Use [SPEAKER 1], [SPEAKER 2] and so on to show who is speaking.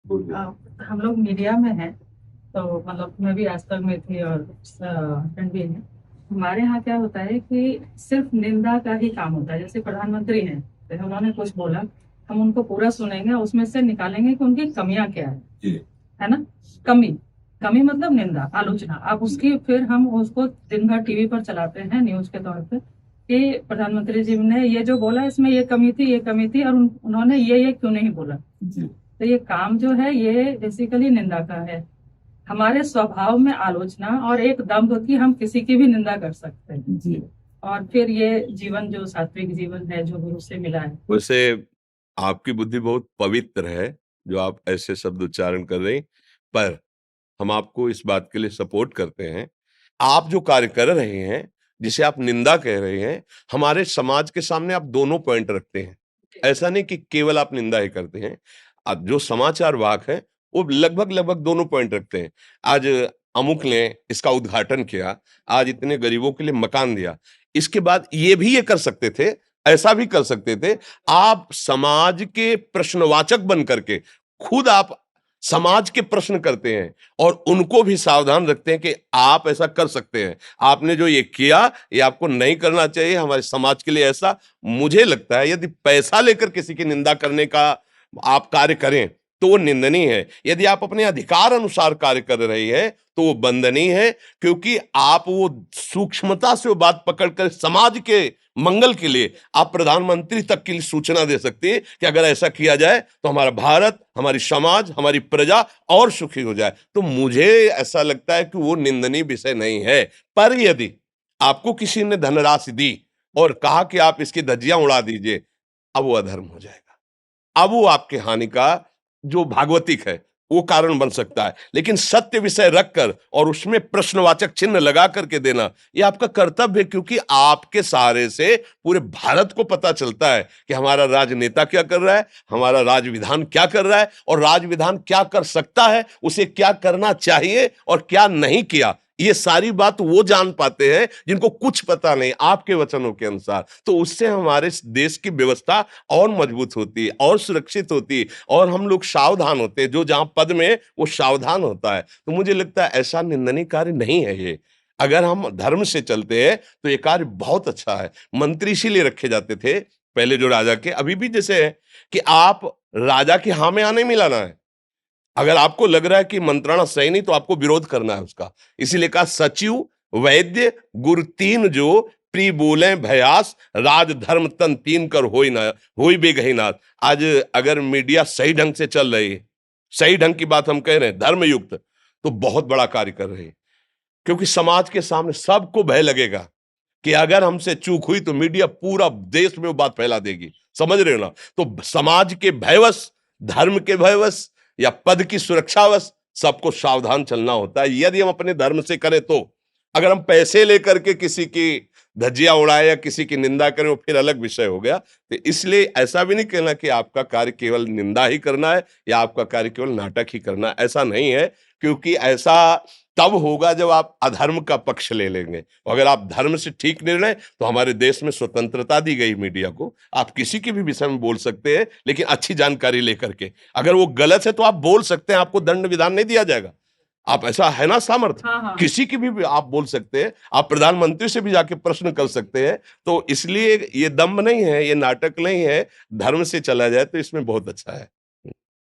[SPEAKER 1] हम लोग मीडिया में हैं, तो मतलब मैं भी आज तक में थी और हस्बैंड भी है। हमारे यहाँ क्या होता है कि सिर्फ निंदा का ही काम होता है। जैसे प्रधानमंत्री हैं, तो उन्होंने कुछ बोला, हम उनको पूरा सुनेंगे, उसमें से निकालेंगे कि उनकी कमियां क्या है। जी। है ना। कमी। कमी मतलब निंदा, आलोचना। अब उसकी फिर हम उसको दिन भर टीवी पर चलाते हैं न्यूज के तौर पे कि प्रधानमंत्री जी ने ये जो बोला, इसमें ये कमी थी, ये कमी थी, और उन्होंने ये क्यों नहीं बोला। जी। तो ये काम जो है ये बेसिकली निंदा का है। हमारे स्वभाव में आलोचना और एक दम्भ की हम किसी की भी निंदा कर सकते हैं। जी। और फिर ये जीवन जो सात्विक जीवन है, जो गुरु से मिला है।
[SPEAKER 2] वैसे आपकी बुद्धि बहुत पवित्र है, जो आप ऐसे शब्द उच्चारण कर रही, पर हम आपको इस बात के लिए सपोर्ट करते हैं। आप जो कार्य कर रहे हैं, जिसे आप निंदा कह रहे हैं, हमारे समाज के सामने आप दोनों पॉइंट रखते हैं। ऐसा नहीं कि केवल आप निंदा ही करते हैं। अब जो समाचार वाहक हैं, वो लगभग दोनों पॉइंट रखते हैं। आज अमुक ने इसका उद्घाटन किया, आज इतने गरीबों के लिए मकान दिया। इसके बाद ये भी ये कर सकते थे, ऐसा भी कर सकते थे। आप समाज के प्रश्नवाचक बन करके खुद आप समाज के प्रश्न करते हैं और उनको भी सावधान रखते हैं कि आप ऐसा कर सकते हैं। आपने जो ये किया, ये आपको नहीं करना चाहिए हमारे समाज के लिए। ऐसा मुझे लगता है, यदि पैसा लेकर किसी की निंदा करने का आप कार्य करें तो वो निंदनीय है। यदि आप अपने अधिकार अनुसार कार्य कर रही है तो वो वंदनीय है, क्योंकि आप वो सूक्ष्मता से वो बात पकड़कर समाज के मंगल के लिए आप प्रधानमंत्री तक की सूचना दे सकती है कि अगर ऐसा किया जाए तो हमारा भारत, हमारी समाज, हमारी प्रजा और सुखी हो जाए। तो मुझे ऐसा लगता है कि वो निंदनीय विषय नहीं है। पर यदि आपको किसी ने धनराशि दी और कहा कि आप इसकी धज्जियां उड़ा दीजिए, अब वो अधर्म हो जाएगा। अब वो आपके हानि का जो भागवतिक है वो कारण बन सकता है। लेकिन सत्य विषय रखकर और उसमें प्रश्नवाचक चिन्ह लगा करके देना, ये आपका कर्तव्य है, क्योंकि आपके सहारे से पूरे भारत को पता चलता है कि हमारा राजनेता क्या कर रहा है, हमारा राज विधान क्या कर रहा है, और राज विधान क्या कर सकता है, उसे क्या करना चाहिए और क्या नहीं किया। ये सारी बात वो जान पाते हैं जिनको कुछ पता नहीं आपके वचनों के अनुसार। तो उससे हमारे देश की व्यवस्था और मजबूत होती है और सुरक्षित होती है, और हम लोग सावधान होते हैं। जो जहां पद में वो सावधान होता है। तो मुझे लगता है ऐसा निंदनीय कार्य नहीं है ये। अगर हम धर्म से चलते हैं तो ये कार्य बहुत अच्छा है। मंत्री इसीलिए रखे जाते थे पहले जो राजा के, अभी भी जैसे है कि आप राजा की हाँ में आने मिलाना है। अगर आपको लग रहा है कि मंत्रणा सही नहीं तो आपको विरोध करना है उसका। इसीलिए कहा सचिव, वैद्य, गुरु तीन जो प्री बोले भयास, राज धर्म तन तीन कर होई ना, होई बेगही नाथ। आज अगर मीडिया सही ढंग से चल रही है, सही ढंग की बात हम कह रहे हैं, धर्म युक्त, तो बहुत बड़ा कार्य कर रहे हैं। क्योंकि समाज के सामने सबको भय लगेगा कि अगर हमसे चूक हुई तो मीडिया पूरा देश में वो बात फैला देगी। समझ रहे हो ना। तो समाज के भयवश, धर्म के भयवश या पद की सुरक्षावश सबको सावधान चलना होता है। यदि हम अपने धर्म से करें तो। अगर हम पैसे लेकर के किसी की धज्जियां उड़ाए या किसी की निंदा करें, वो फिर अलग विषय हो गया। तो इसलिए ऐसा भी नहीं कहना कि आपका कार्य केवल निंदा ही करना है या आपका कार्य केवल नाटक ही करना है, ऐसा नहीं है। क्योंकि ऐसा तब होगा जब आप अधर्म का पक्ष ले लेंगे। अगर आप धर्म से ठीक निर्णय, तो हमारे देश में स्वतंत्रता दी गई मीडिया को, आप किसी के भी विषय में बोल सकते हैं, लेकिन अच्छी जानकारी लेकर के। अगर वो गलत है तो आप बोल सकते हैं, आपको दंड विधान नहीं दिया जाएगा। आप ऐसा है ना सामर्थ्य।
[SPEAKER 1] हाँ, हाँ।
[SPEAKER 2] किसी की भी आप बोल सकते हैं, आप प्रधानमंत्री से भी जाके प्रश्न कर सकते हैं। तो इसलिए ये दम्भ नहीं है, ये नाटक नहीं है। धर्म से चला जाए तो इसमें बहुत अच्छा है।